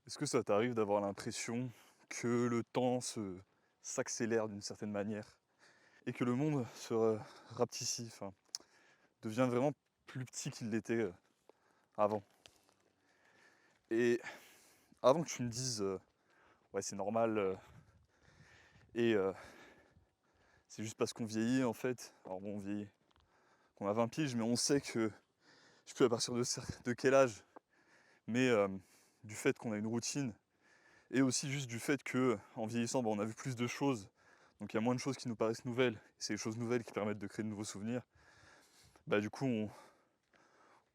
Est-ce que ça t'arrive d'avoir l'impression que le temps s'accélère d'une certaine manière et que le monde se rapetissit, enfin, devient vraiment plus petit qu'il l'était avant? Et avant que tu me dises ouais, c'est normal et c'est juste parce qu'on vieillit en fait. Alors bon, on vieillit, qu'on a 20 piges, mais on sait que je sais plus à partir de quel âge, mais du fait qu'on a une routine et aussi juste du fait que en vieillissant, bah, on a vu plus de choses. Donc il y a moins de choses qui nous paraissent nouvelles. Et c'est les choses nouvelles qui permettent de créer de nouveaux souvenirs. Bah du coup,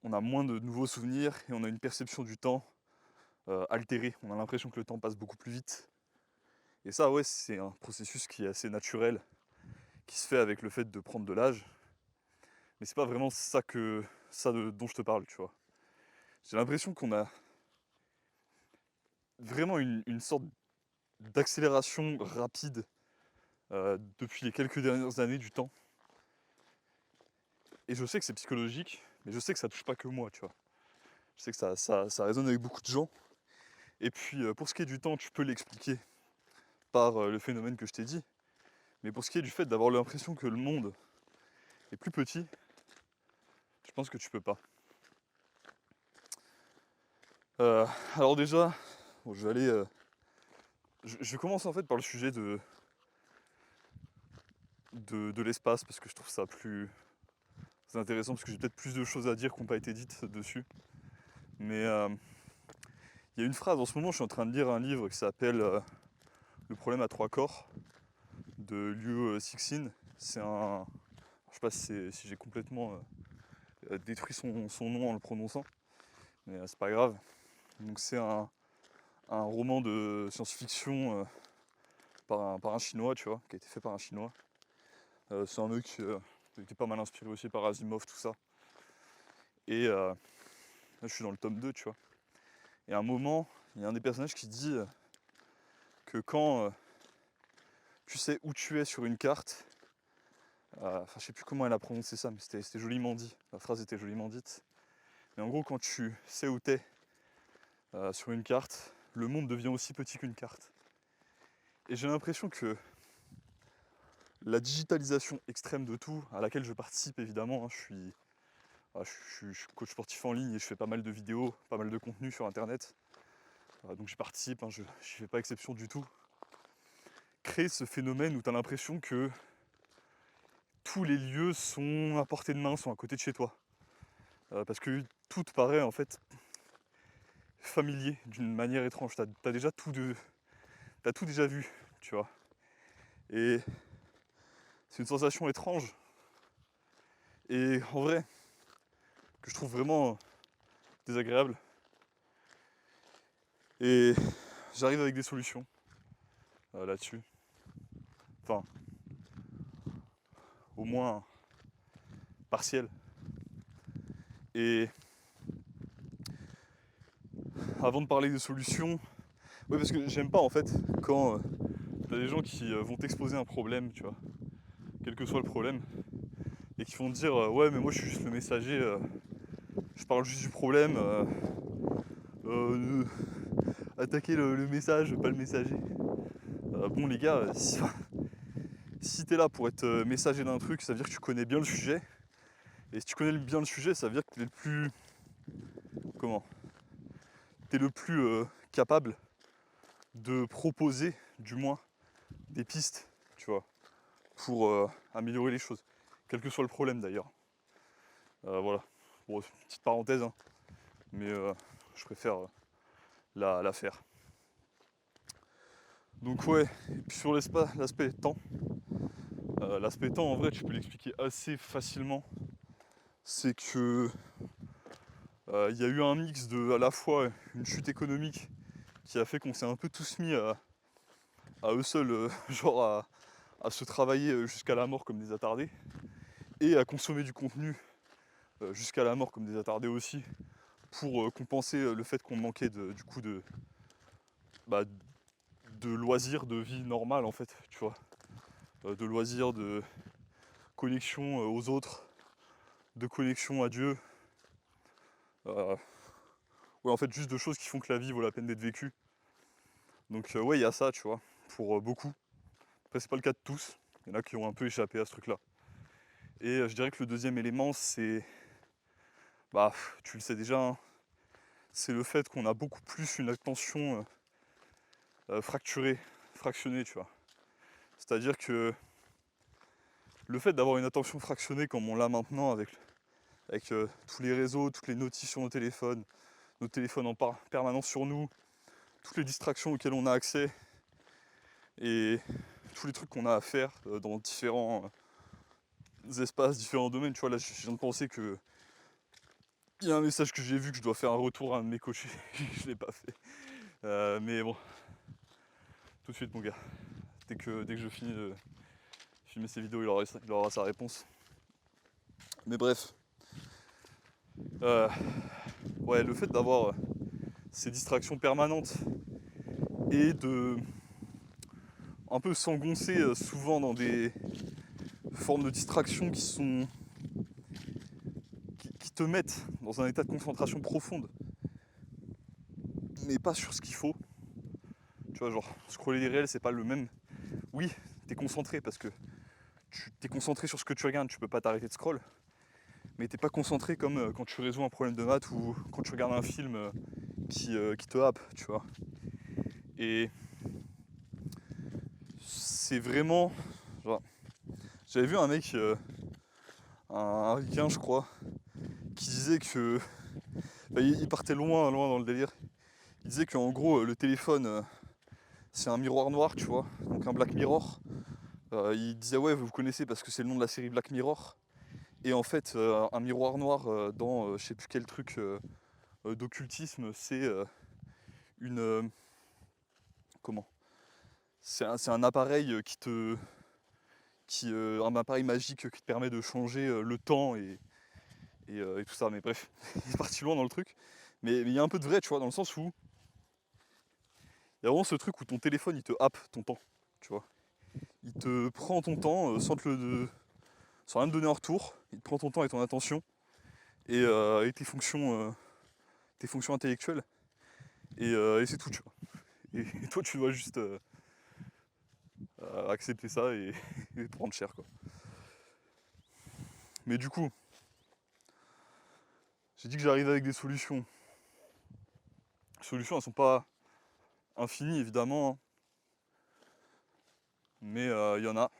on a moins de nouveaux souvenirs et on a une perception du temps altérée. On a l'impression que le temps passe beaucoup plus vite. Et ça, ouais, c'est un processus qui est assez naturel, qui se fait avec le fait de prendre de l'âge. Mais c'est pas vraiment dont je te parle, tu vois. J'ai l'impression qu'on a vraiment une sorte d'accélération rapide depuis les quelques dernières années du temps. Et je sais que c'est psychologique, mais je sais que ça touche pas que moi, tu vois. Je sais que ça résonne avec beaucoup de gens. Et puis, pour ce qui est du temps, tu peux l'expliquer par le phénomène que je t'ai dit. Mais pour ce qui est du fait d'avoir l'impression que le monde est plus petit, je pense que tu peux pas. Alors déjà, bon, je vais aller... je commence en fait par le sujet de l'espace, parce que je trouve ça plus intéressant, parce que j'ai peut-être plus de choses à dire qui n'ont pas été dites dessus. Mais il y a une phrase, en ce moment je suis en train de lire un livre qui s'appelle Le problème à trois corps, de Liu Cixin. C'est un... Je sais pas si j'ai complètement détruit son nom en le prononçant, mais c'est pas grave. Donc c'est un roman de science-fiction par un chinois, tu vois, qui a été fait par un chinois. C'est un mec qui était pas mal inspiré aussi par Asimov, tout ça. Et là je suis dans le tome 2, tu vois. Et à un moment, il y a un des personnages qui dit que quand tu sais où tu es sur une carte, enfin je sais plus comment elle a prononcé ça, mais c'était joliment dit, la phrase était joliment dite. Mais en gros, quand tu sais où t'es sur une carte, le monde devient aussi petit qu'une carte. Et j'ai l'impression que la digitalisation extrême de tout, à laquelle je participe évidemment, hein, je suis coach sportif en ligne et je fais pas mal de vidéos, pas mal de contenu sur internet, donc j'y participe, hein, je fais pas exception du tout. Créer ce phénomène où tu as l'impression que tous les lieux sont à portée de main, sont à côté de chez toi. Parce que tout te paraît en fait familier d'une manière étrange. T'as déjà t'as tout déjà vu, tu vois. Et c'est une sensation étrange. Et en vrai, que je trouve vraiment désagréable. Et j'arrive avec des solutions là-dessus. Enfin, au moins partielles. Et avant de parler des solutions, ouais, parce que j'aime pas en fait quand t'as des gens qui vont t'exposer un problème, tu vois, quel que soit le problème, et qui vont te dire ouais mais moi je suis juste le messager, je parle juste du problème, euh, attaquer le message, pas le messager. Bon les gars, si t'es là pour être messager d'un truc, ça veut dire que tu connais bien le sujet, et si tu connais bien le sujet, ça veut dire que t'es le plus... Comment T'es le plus capable de proposer, du moins, des pistes, tu vois, pour améliorer les choses. Quel que soit le problème d'ailleurs. Voilà. Bon, petite parenthèse, hein, mais je préfère la faire. Donc ouais, et puis sur l'aspect temps, l'aspect temps en vrai tu peux l'expliquer assez facilement. C'est que il y a eu un mix de à la fois une chute économique qui a fait qu'on s'est un peu tous mis à eux seuls, genre à se travailler jusqu'à la mort comme des attardés, et à consommer du contenu jusqu'à la mort comme des attardés aussi, pour compenser le fait qu'on manquait du coup bah, de loisirs, de vie normale en fait, tu vois. De loisirs, de connexion aux autres, de connexion à Dieu, euh, ouais, en fait, juste de choses qui font que la vie vaut la peine d'être vécue. Donc ouais, il y a ça, tu vois, pour beaucoup. Après, c'est pas le cas de tous. Il y en a qui ont un peu échappé à ce truc-là. Et je dirais que le deuxième élément, c'est, bah, tu le sais déjà, hein, c'est le fait qu'on a beaucoup plus une attention fracturée, fractionnée, tu vois. C'est-à-dire que le fait d'avoir une attention fractionnée comme on l'a maintenant avec tous les réseaux, toutes les notifs sur nos téléphones en permanence sur nous, toutes les distractions auxquelles on a accès et tous les trucs qu'on a à faire dans différents espaces, différents domaines. Tu vois, là, je viens de penser que il y a un message que j'ai vu que je dois faire un retour à un de mes coachés. Je l'ai pas fait. Mais bon, tout de suite, mon gars. Dès que je finis de filmer ces vidéos, il aura sa réponse. Mais bref. Ouais, le fait d'avoir ces distractions permanentes et de un peu s'engoncer souvent dans des formes de distraction qui te mettent dans un état de concentration profonde, mais pas sur ce qu'il faut. Tu vois, genre, scroller les réels, c'est pas le même. Oui, t'es concentré parce que tu t'es concentré sur ce que tu regardes, tu peux pas t'arrêter de scroll, mais t'es pas concentré comme quand tu résous un problème de maths ou quand tu regardes un film qui te happe, tu vois. Et c'est vraiment. Genre, j'avais vu un mec, un ricain, je crois, qui disait que. Bah, il partait loin, loin dans le délire. Il disait qu'en gros, le téléphone, c'est un miroir noir, tu vois, donc un Black Mirror. Il disait, ouais, vous connaissez parce que c'est le nom de la série Black Mirror. Et en fait, un miroir noir dans je sais plus quel truc d'occultisme, c'est une. Comment c'est un appareil un appareil magique qui te permet de changer le temps et tout ça. Mais bref, il est parti loin dans le truc. Mais il y a un peu de vrai, tu vois, dans le sens où il y a vraiment ce truc où ton téléphone il te happe ton temps, tu vois. Il te prend ton temps sans rien te donner en retour. Il te prend ton temps et ton attention et tes fonctions intellectuelles. Et c'est tout, tu vois. Et toi, tu dois juste accepter ça et prendre cher, quoi. Mais du coup, j'ai dit que j'arrivais avec des solutions. Les solutions, elles sont pas infinies, évidemment, hein, mais il y en a.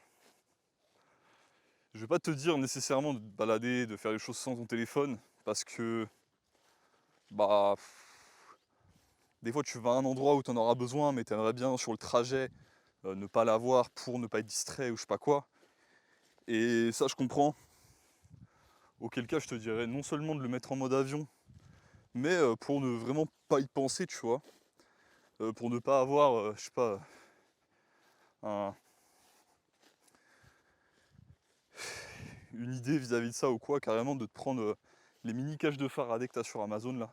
Je vais pas te dire nécessairement de te balader, de faire les choses sans ton téléphone, parce que, bah, des fois tu vas à un endroit où tu en auras besoin, mais tu aimerais bien sur le trajet ne pas l'avoir pour ne pas être distrait ou je sais pas quoi. Et ça, je comprends. Auquel cas, je te dirais non seulement de le mettre en mode avion, mais pour ne vraiment pas y penser, tu vois. Pour ne pas avoir, je sais pas, un- une idée vis-à-vis de ça ou quoi, carrément de te prendre les mini caches de Faraday que t'as sur Amazon là,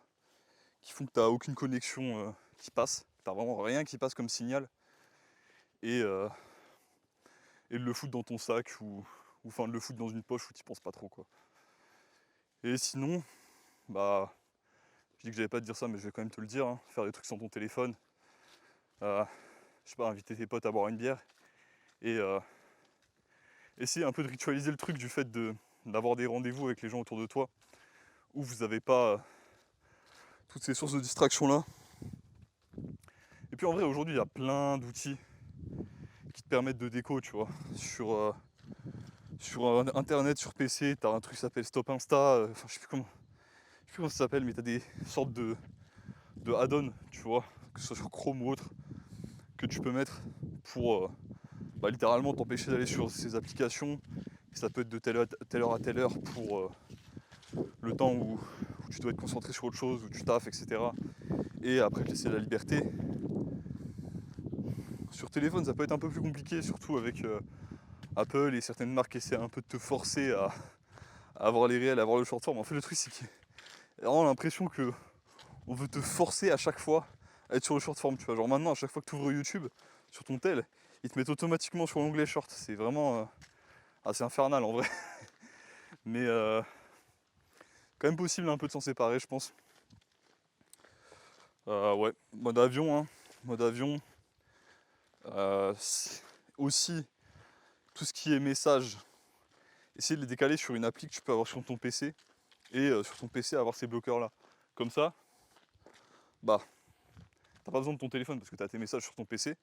qui font que t'as aucune connexion qui passe, t'as vraiment rien qui passe comme signal, et, euh, et de le foutre dans ton sac ou enfin de le foutre dans une poche où t'y penses pas trop quoi. Et sinon, bah, je dis que j'allais pas te dire ça, mais je vais quand même te le dire, hein, faire des trucs sans ton téléphone, euh, je sais pas, inviter tes potes à boire une bière et essayer un peu de ritualiser le truc du fait d'avoir des rendez-vous avec les gens autour de toi où vous n'avez pas toutes ces sources de distraction là. Et puis en vrai, aujourd'hui, il y a plein d'outils qui te permettent de déco, tu vois. Sur internet, sur PC, t'as un truc qui s'appelle Stop Insta, enfin je sais plus comment ça s'appelle, mais t'as des sortes de add-ons, tu vois, que ce soit sur Chrome ou autre, que tu peux mettre pour bah, littéralement t'empêcher d'aller sur ces applications. Ça peut être de telle heure à telle heure pour le temps où tu dois être concentré sur autre chose, où tu taffes, etc. Et après te laisser la liberté. Sur téléphone, ça peut être un peu plus compliqué, surtout avec Apple et certaines marques essaient un peu de te forcer à avoir les réels, à avoir le short form. En fait, le truc, c'est qu'il y a vraiment l'impression que on veut te forcer à chaque fois à être sur le short form. Tu vois, genre maintenant, à chaque fois que tu ouvres YouTube sur ton tel, ils te mettent automatiquement sur l'onglet short. C'est vraiment assez infernal en vrai. Mais quand même possible un peu de s'en séparer, je pense. Ouais, mode avion, hein. Mode avion. Aussi, tout ce qui est message, essayer de les décaler sur une appli que tu peux avoir sur ton PC et sur ton PC avoir ces bloqueurs là. Comme ça, bah, t'as pas besoin de ton téléphone parce que tu as tes messages sur ton PC.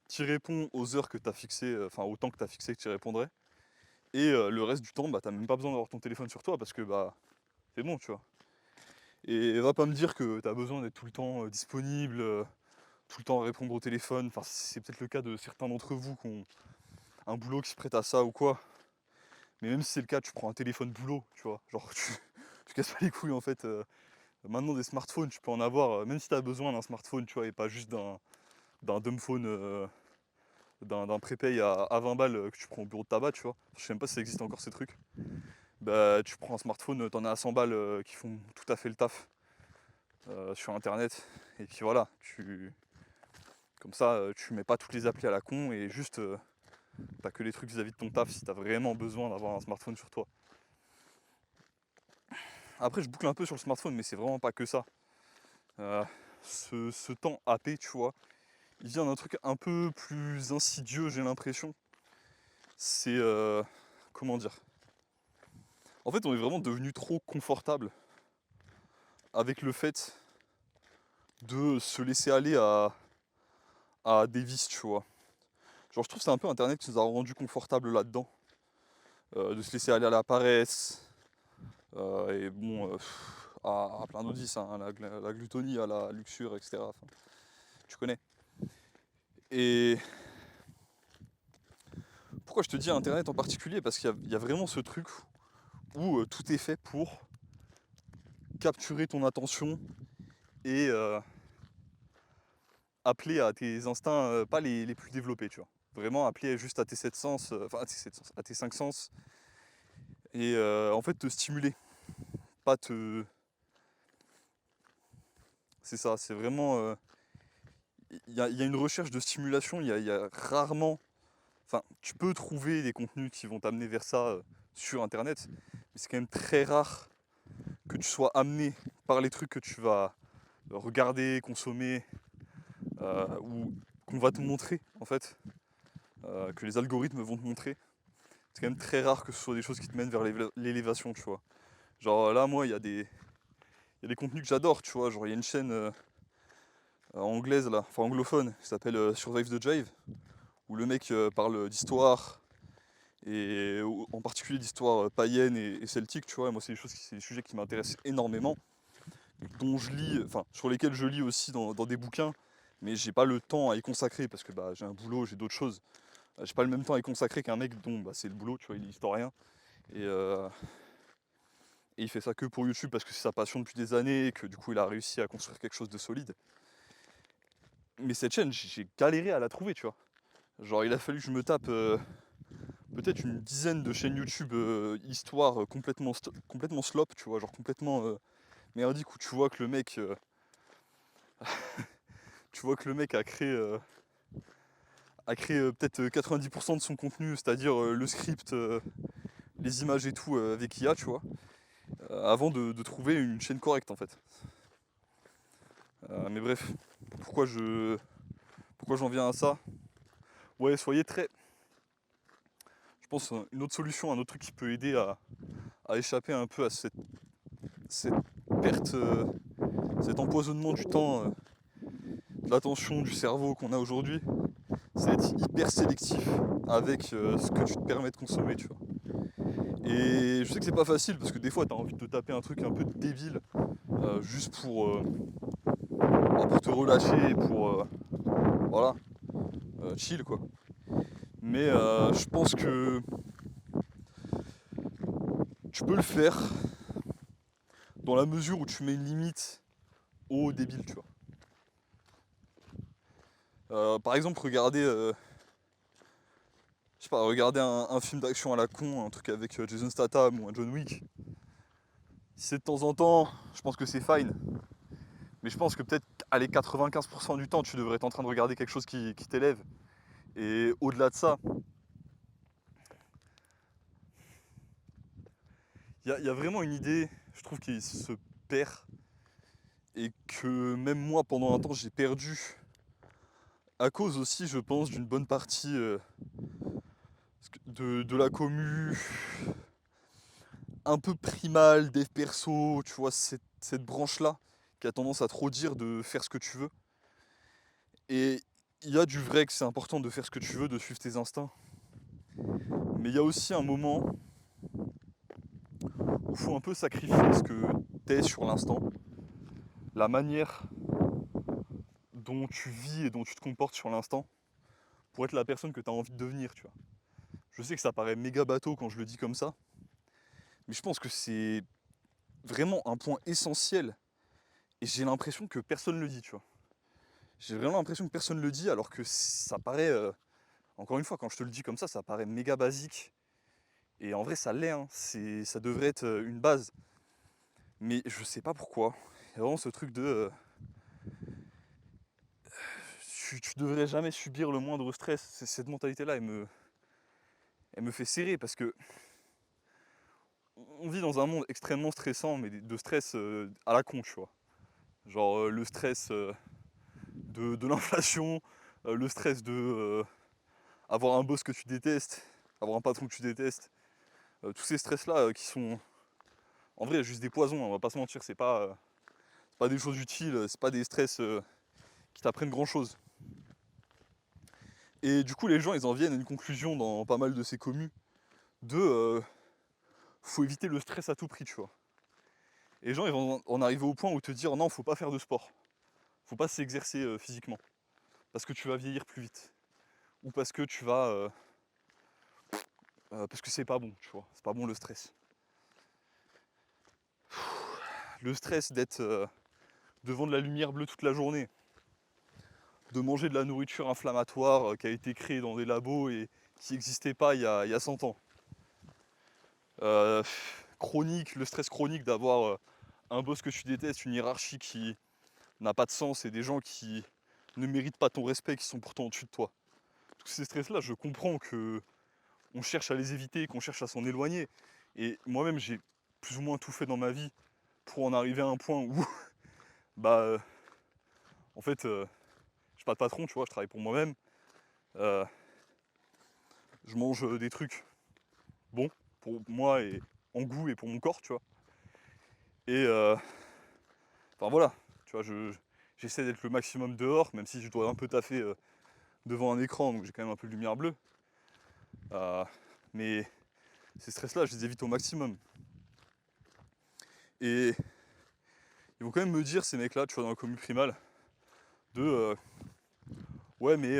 Tu réponds aux heures que tu as fixées, enfin au temps que tu as fixé que tu répondrais. Et le reste du temps, bah, t'as même pas besoin d'avoir ton téléphone sur toi parce que bah, c'est bon, tu vois. Et va pas me dire que tu as besoin d'être tout le temps disponible, tout le temps à répondre au téléphone. Enfin, c'est peut-être le cas de certains d'entre vous qui ont un boulot qui se prête à ça ou quoi. Mais même si c'est le cas, tu prends un téléphone boulot, tu vois. Genre, tu casses pas les couilles en fait. Maintenant, des smartphones, tu peux en avoir, même si tu as besoin d'un smartphone, tu vois, et pas juste d'un dumbphone, d'un prépay à 20 balles que tu prends au bureau de tabac, tu vois. Je sais même pas si ça existe encore ces trucs. Bah, tu prends un smartphone, t'en as à 100 balles qui font tout à fait le taf sur internet. Et puis voilà, comme ça, tu mets pas toutes les applis à la con et juste t'as que les trucs vis-à-vis de ton taf si t'as vraiment besoin d'avoir un smartphone sur toi. Après, je boucle un peu sur le smartphone, mais c'est vraiment pas que ça. Euh, ce temps happé, tu vois, il vient d'un truc un peu plus insidieux, j'ai l'impression. C'est. Comment dire? En fait, on est vraiment devenu trop confortable avec le fait de se laisser aller à des vices, tu vois. Genre, je trouve que c'est un peu Internet qui nous a rendu confortable là-dedans. De se laisser aller à la paresse. Et bon, à plein d'autres vices, hein, la glutonie, à la luxure, etc. Enfin, tu connais. Et pourquoi je te dis Internet en particulier? Parce qu'il y a vraiment ce truc où tout est fait pour capturer ton attention et appeler à tes instincts pas les plus développés, tu vois. Vraiment appeler juste à tes 7 sens, enfin à tes 7 sens, à tes 5 sens, et en fait te stimuler, pas te. C'est ça, c'est vraiment. Il y a une recherche de stimulation, il y a rarement. Enfin, tu peux trouver des contenus qui vont t'amener vers ça sur internet, mais c'est quand même très rare que tu sois amené par les trucs que tu vas regarder, consommer, ou qu'on va te montrer en fait, que les algorithmes vont te montrer. C'est quand même très rare que ce soit des choses qui te mènent vers l'élévation, tu vois. Genre là, moi, il y a des contenus que j'adore, tu vois. Genre, il y a une chaîne anglaise, là, enfin anglophone, qui s'appelle Survive the Jive, où le mec parle d'histoire, et en particulier d'histoire païenne et celtique, tu vois. Moi, c'est des sujets qui m'intéressent énormément, dont je lis, enfin, sur lesquels je lis aussi dans des bouquins, mais j'ai pas le temps à y consacrer parce que bah, j'ai un boulot, j'ai d'autres choses. J'ai pas le même temps à y consacrer qu'un mec dont bah, c'est le boulot, tu vois, il est historien. Et, euh, et il fait ça que pour YouTube parce que c'est sa passion depuis des années et que du coup il a réussi à construire quelque chose de solide. Mais cette chaîne, j'ai galéré à la trouver, tu vois. Genre il a fallu que je me tape peut-être une dizaine de chaînes YouTube histoire complètement slop, tu vois, genre complètement merdique où tu vois que le mec a créé peut-être 90% de son contenu, c'est-à-dire le script, les images et tout avec IA, tu vois, avant de trouver une chaîne correcte en fait. Mais bref, pourquoi j'en viens à ça? Ouais, soyez très. Je pense une autre solution, un autre truc qui peut aider à échapper un peu à cette perte, cet empoisonnement du temps, de l'attention, du cerveau qu'on a aujourd'hui, c'est être hyper sélectif avec ce que tu te permets de consommer, tu vois. Et je sais que c'est pas facile parce que des fois t'as envie de te taper un truc un peu débile juste pour te relâcher, pour voilà, chill quoi. Mais je pense que tu peux le faire dans la mesure où tu mets une limite au débile, tu vois. Par exemple, je sais pas, regarder un film d'action à la con, un truc avec Jason Statham ou un John Wick. Si c'est de temps en temps, je pense que c'est fine. Mais je pense que peut-être, allez, 95% du temps, tu devrais être en train de regarder quelque chose qui t'élève. Et au-delà de ça, il y a vraiment une idée, je trouve, qui se perd. et que même moi pendant un temps j'ai perdu à cause aussi je pense d'une bonne partie de la commu un peu primale, dev perso, tu vois, cette branche-là qui a tendance à trop dire de faire ce que tu veux. Et il y a du vrai que c'est important de faire ce que tu veux, de suivre tes instincts. Mais il y a aussi un moment où il faut un peu sacrifier ce que t'es sur l'instant, la manière dont tu vis et dont tu te comportes sur l'instant, pour être la personne que tu as envie de devenir, tu vois. Je sais que ça paraît méga bateau quand je le dis comme ça, mais je pense que c'est vraiment un point essentiel et j'ai l'impression que personne ne le dit, tu vois. J'ai vraiment l'impression que personne ne le dit alors que ça paraît, encore une fois, quand je te le dis comme ça paraît méga basique. Et en vrai, ça l'est, hein. Ça devrait être une base. Mais je sais pas pourquoi. Il y a vraiment ce truc de. Tu devrais jamais subir le moindre stress. Cette mentalité-là, elle me fait serrer parce que on vit dans un monde extrêmement stressant, mais de stress à la con, tu vois. Genre le stress de l'inflation, le stress de avoir un boss que tu détestes, avoir un patron que tu détestes. Tous ces stress-là qui sont en vrai juste des poisons, hein, on va pas se mentir, c'est pas des choses utiles, c'est pas des stress qui t'apprennent grand chose. Et du coup les gens ils en viennent à une conclusion dans pas mal de ces communes de faut éviter le stress à tout prix, tu vois. Et les gens ils vont en arriver au point où te dire non, faut pas faire de sport, faut pas s'exercer physiquement, parce que tu vas vieillir plus vite. Ou parce que tu vas. Parce que c'est pas bon, tu vois, c'est pas bon le stress. Le stress d'être devant de la lumière bleue toute la journée, de manger de la nourriture inflammatoire qui a été créée dans des labos et qui n'existait pas il y a 100 ans. Euh, Chronique, le stress chronique d'avoir un boss que tu détestes, une hiérarchie qui n'a pas de sens et des gens qui ne méritent pas ton respect, qui sont pourtant au-dessus de toi. Tous ces stress-là, je comprends que on cherche à les éviter, qu'on cherche à s'en éloigner. Et moi-même, j'ai plus ou moins tout fait dans ma vie pour en arriver à un point où, bah, en fait, je suis pas de patron, tu vois, je travaille pour moi-même. Euh, je mange des trucs bons pour moi et en goût et pour mon corps, tu vois. Et enfin voilà, tu vois, j'essaie d'être le maximum dehors, même si je dois un peu taffer devant un écran, donc j'ai quand même un peu de lumière bleue. Mais ces stress-là, je les évite au maximum. Et ils vont quand même me dire, ces mecs-là, tu vois, dans la commu primale, de ouais, mais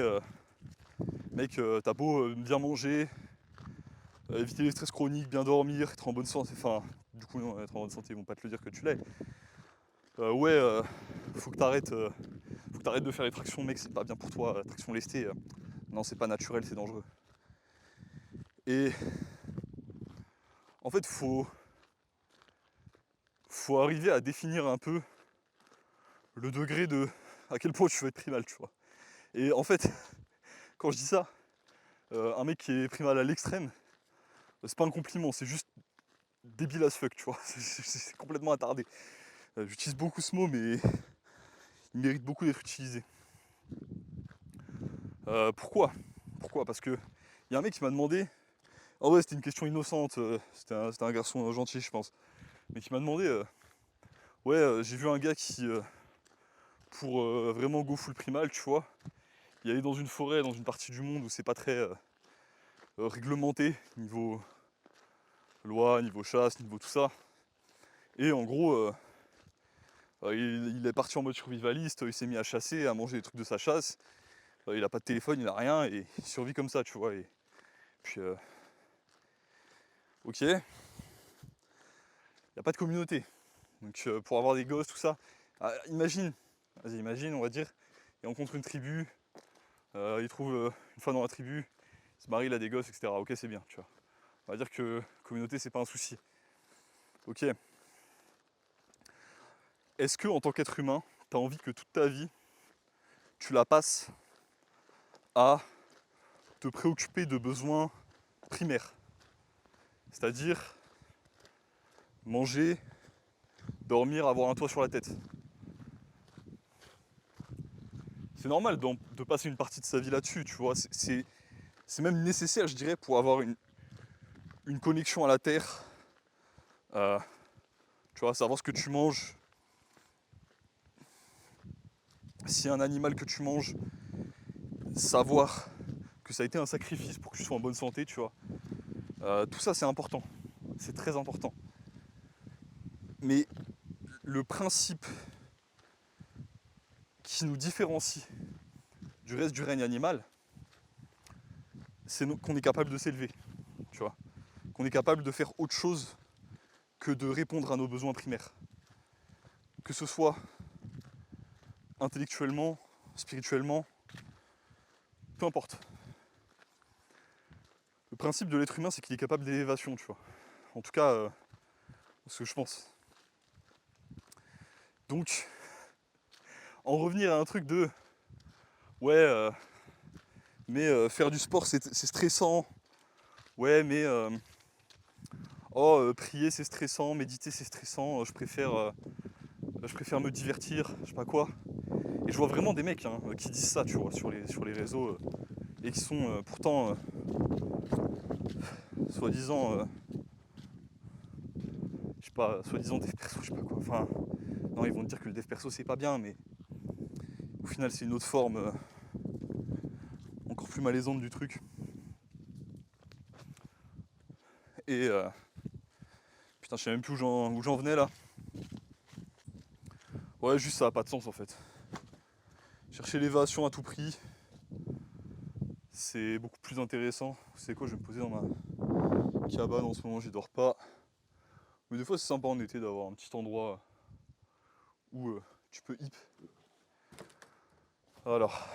mec, t'as beau bien manger, éviter les stress chroniques, bien dormir, être en bonne santé, enfin, du coup, non, être en bonne santé, ils vont pas te le dire que tu l'es. Ouais, faut que t'arrêtes de faire les tractions, mec, c'est pas bien pour toi, traction lestée, non, c'est pas naturel, c'est dangereux. Et en fait, faut arriver à définir un peu le degré de à quel point tu veux être primal, tu vois. Et en fait, quand je dis ça, un mec qui est primal à l'extrême, c'est pas un compliment, c'est juste débile as fuck, tu vois. C'est complètement attardé. J'utilise beaucoup ce mot, mais il mérite beaucoup d'être utilisé. Pourquoi Parce que il y a un mec qui m'a demandé. En vrai, c'était une question innocente. C'était un garçon gentil, je pense. Mais qui m'a demandé ouais, j'ai vu un gars qui, pour vraiment go full primal, tu vois, il allait dans une forêt, dans une partie du monde où c'est pas très réglementé, niveau loi, niveau chasse, niveau tout ça. Et en gros, il est parti en mode survivaliste, il s'est mis à chasser, à manger des trucs de sa chasse. Il a pas de téléphone, il a rien et il survit comme ça, tu vois. Et puis, ok, il n'y a pas de communauté. Donc, pour avoir des gosses, tout ça, imagine, vas-y, imagine, on va dire, il rencontre une tribu, il trouve une femme dans la tribu, il se marie, il a des gosses, etc. Ok, c'est bien, tu vois. On va dire que communauté, c'est pas un souci. Ok. Est-ce que, en tant qu'être humain, t'as envie que toute ta vie, tu la passes à te préoccuper de besoins primaires? C'est-à-dire manger, dormir, avoir un toit sur la tête. c'est normal de passer une partie de sa vie là-dessus, tu vois. C'est même nécessaire, je dirais, pour avoir une connexion à la terre. Euh, tu vois, savoir ce que tu manges. Si un animal que tu manges, savoir que ça a été un sacrifice pour que tu sois en bonne santé, tu vois. Tout ça, c'est important. C'est très important. Mais le principe qui nous différencie du reste du règne animal, c'est qu'on est capable de s'élever, tu vois. Qu'on est capable de faire autre chose que de répondre à nos besoins primaires. Que ce soit intellectuellement, spirituellement, peu importe. Le principe de l'être humain, c'est qu'il est capable d'élévation, tu vois. En tout cas, ce que je pense. Donc, en revenir à un truc de ouais, mais faire du sport c'est stressant. Ouais, mais prier c'est stressant, méditer c'est stressant. Je préfère me divertir, je sais pas quoi. Et je vois vraiment des mecs qui disent ça, tu vois, sur les réseaux et qui sont pourtant soi-disant, je sais pas, soi-disant dev perso, je sais pas quoi. Enfin, non, ils vont te dire que le dev perso c'est pas bien, mais au final c'est une autre forme encore plus malaisante du truc. Et putain, je sais même plus où j'en venais là. Ouais, juste ça a pas de sens en fait. Chercher l'élévation à tout prix, c'est beaucoup plus intéressant. C'est quoi, je vais me poser dans ma cabane en ce moment, j'y dors pas. Mais des fois c'est sympa en été d'avoir un petit endroit où tu peux hip. Alors,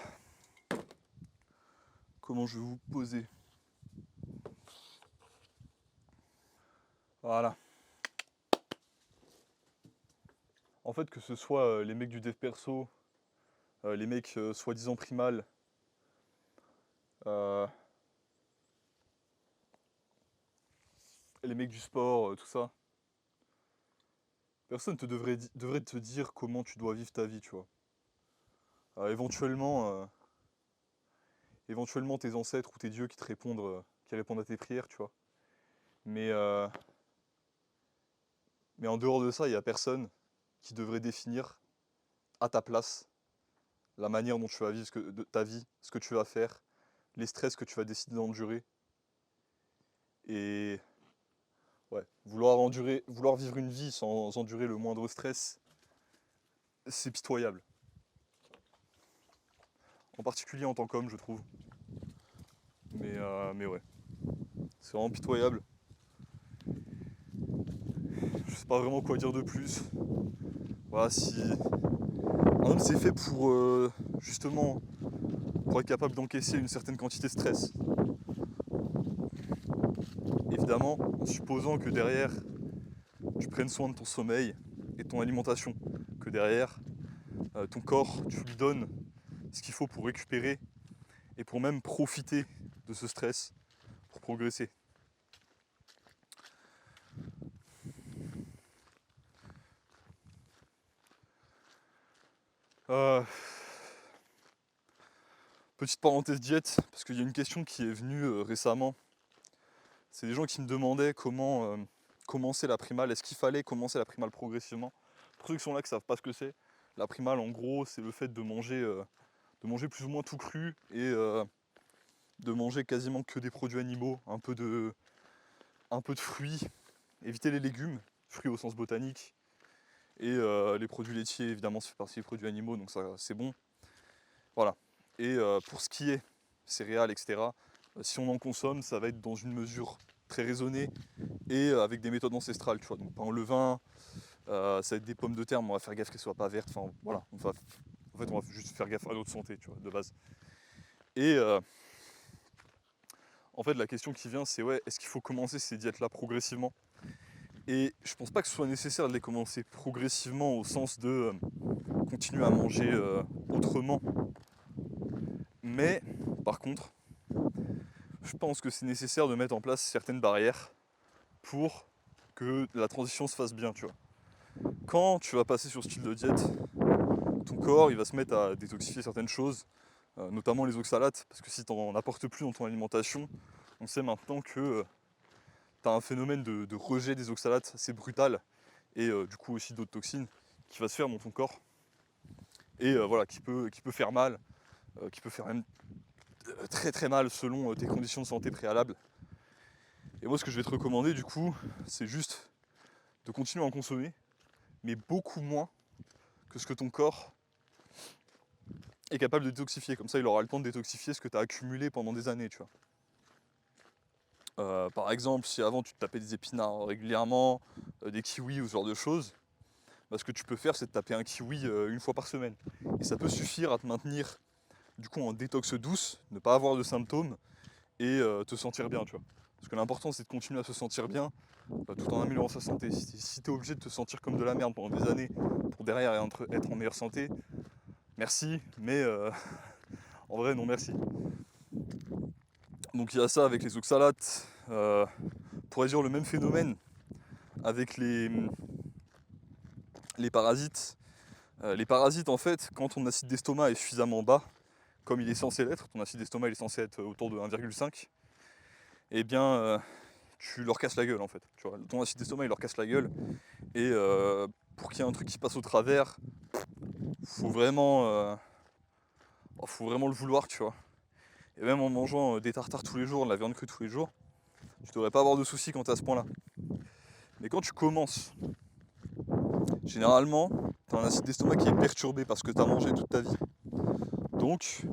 comment je vais vous poser? Voilà. En fait, que ce soit les mecs du dev perso, les mecs soi-disant primal, euh, les mecs du sport, tout ça, personne devrait te dire comment tu dois vivre ta vie, tu vois. Éventuellement tes ancêtres ou tes dieux qui répondent à tes prières, tu vois. Mais, euh, mais en dehors de ça, il n'y a personne qui devrait définir à ta place la manière dont tu vas vivre de ta vie, ce que tu vas faire, les stress que tu vas décider d'endurer. Et ouais, vouloir vivre une vie sans endurer le moindre stress, c'est pitoyable. En particulier en tant qu'homme, je trouve. Mais ouais, c'est vraiment pitoyable. Je sais pas vraiment quoi dire de plus. Voilà, si un homme c'est fait pour justement pour être capable d'encaisser une certaine quantité de stress. Évidemment, en supposant que derrière tu prennes soin de ton sommeil et de ton alimentation, que derrière ton corps tu lui donnes ce qu'il faut pour récupérer et pour même profiter de ce stress pour progresser. Euh, Petite parenthèse diète, parce qu'il y a une question qui est venue récemment. C'est des gens qui me demandaient comment commencer la primale. Est-ce qu'il fallait commencer la primale progressivement? Pour ceux qui sont là qui ne savent pas ce que c'est, la primale en gros c'est le fait de manger plus ou moins tout cru et de manger quasiment que des produits animaux, un peu de fruits, éviter les légumes, fruits au sens botanique, et les produits laitiers évidemment ça fait partie des produits animaux donc ça c'est bon. Voilà. Et pour ce qui est céréales, etc., si on en consomme, ça va être dans une mesure très raisonnée et avec des méthodes ancestrales, tu vois. Donc pas en levain, ça va être des pommes de terre, mais on va faire gaffe qu'elles soient pas vertes. Enfin voilà, en fait, on va juste faire gaffe à notre santé, tu vois, de base. Et en fait, la question qui vient, c'est ouais, est-ce qu'il faut commencer ces diètes-là progressivement? Et je pense pas que ce soit nécessaire de les commencer progressivement au sens de continuer à manger autrement. Mais par contre, je pense que c'est nécessaire de mettre en place certaines barrières pour que la transition se fasse bien, tu vois. Quand tu vas passer sur ce style de diète, ton corps il va se mettre à détoxifier certaines choses, notamment les oxalates, parce que si tu n'en apportes plus dans ton alimentation, on sait maintenant que tu as un phénomène de rejet des oxalates assez brutal, et du coup aussi d'autres toxines qui va se faire dans ton corps, et voilà, qui peut faire mal, qui peut faire même très très mal selon tes conditions de santé préalables. Et moi ce que je vais te recommander du coup, c'est juste de continuer à en consommer, mais beaucoup moins que ce que ton corps est capable de détoxifier. Comme ça, il aura le temps de détoxifier ce que tu as accumulé pendant des années, tu vois. Par exemple, si avant tu te tapais des épinards régulièrement, des kiwis ou ce genre de choses, bah, ce que tu peux faire, c'est de taper un kiwi une fois par semaine. Et ça peut suffire à te maintenir du coup en détox douce, ne pas avoir de symptômes et te sentir bien, tu vois. Parce que l'important, c'est de continuer à se sentir bien tout en améliorant sa santé. Si tu es obligé de te sentir comme de la merde pendant des années pour derrière être en meilleure santé, merci, mais en vrai, non merci. Donc il y a ça avec les oxalates. On pourrait dire le même phénomène avec les parasites. Les parasites, en fait, quand ton acide d'estomac est suffisamment bas, comme il est censé l'être, ton acide d'estomac il est censé être autour de 1,5, eh bien tu leur casses la gueule en fait. Tu vois, ton acide d'estomac il leur casse la gueule, et pour qu'il y ait un truc qui passe au travers, faut vraiment, faut vraiment le vouloir, tu vois. Et même en mangeant des tartares tous les jours, de la viande crue tous les jours, tu devrais pas avoir de soucis quand t'es à ce point-là. Mais quand tu commences, généralement, tu as un acide d'estomac qui est perturbé parce que tu as mangé toute ta vie. Donc,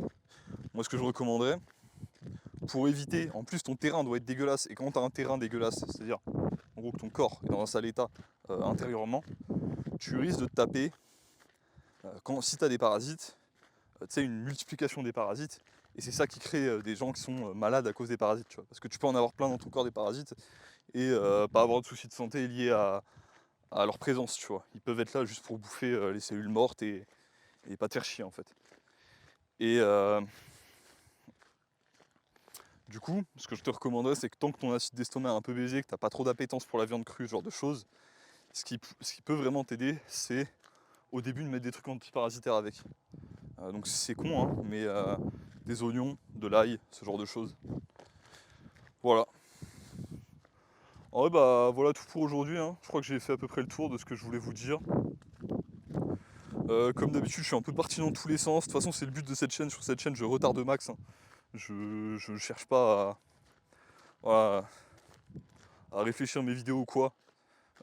moi ce que je recommanderais, pour éviter, en plus ton terrain doit être dégueulasse, et quand tu as un terrain dégueulasse, c'est-à-dire en gros que ton corps est dans un sale état intérieurement, tu risques de te taper, si tu as des parasites, tu sais, une multiplication des parasites, et c'est ça qui crée des gens qui sont malades à cause des parasites, tu vois. Parce que tu peux en avoir plein dans ton corps des parasites, et pas avoir de soucis de santé liés à leur présence, tu vois. Ils peuvent être là juste pour bouffer les cellules mortes et pas te faire chier en fait. Et du coup, ce que je te recommanderais, c'est que tant que ton acide d'estomac est un peu baisé, que t'as pas trop d'appétence pour la viande crue, ce genre de choses, ce qui peut vraiment t'aider, c'est au début de mettre des trucs antiparasitaires avec. Donc c'est con, hein, mais des oignons, de l'ail, ce genre de choses. Voilà. En vrai, bah voilà tout pour aujourd'hui, hein. Je crois que j'ai fait à peu près le tour de ce que je voulais vous dire. Comme d'habitude, je suis un peu parti dans tous les sens. De toute façon, c'est le but de cette chaîne. Sur cette chaîne, je retarde max, hein. Je ne cherche pas voilà, à réfléchir mes vidéos ou quoi.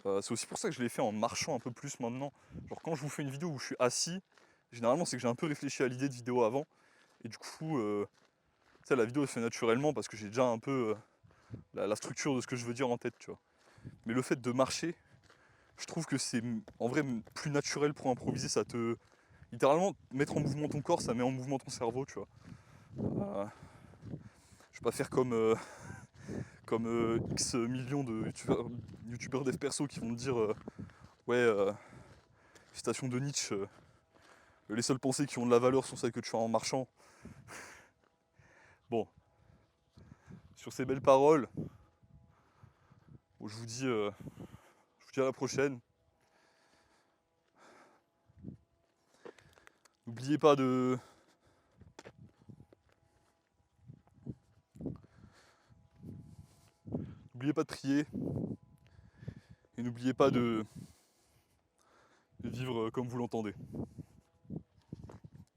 C'est aussi pour ça que je l'ai fait en marchant un peu plus maintenant. Genre quand je vous fais une vidéo où je suis assis, généralement c'est que j'ai un peu réfléchi à l'idée de vidéo avant. Et du coup, la vidéo elle se fait naturellement parce que j'ai déjà un peu la structure de ce que je veux dire en tête, tu vois. Mais le fait de marcher, je trouve que c'est en vrai plus naturel pour improviser. Ça te... Littéralement, mettre en mouvement ton corps, ça met en mouvement ton cerveau, tu vois. Je vais pas faire comme X millions de youtubeurs dev perso qui vont te dire ouais, citation de Nietzsche, les seules pensées qui ont de la valeur sont celles que tu as en marchant. Bon, sur ces belles paroles, bon, je vous dis à la prochaine. N'oubliez pas de prier, et n'oubliez pas de vivre comme vous l'entendez.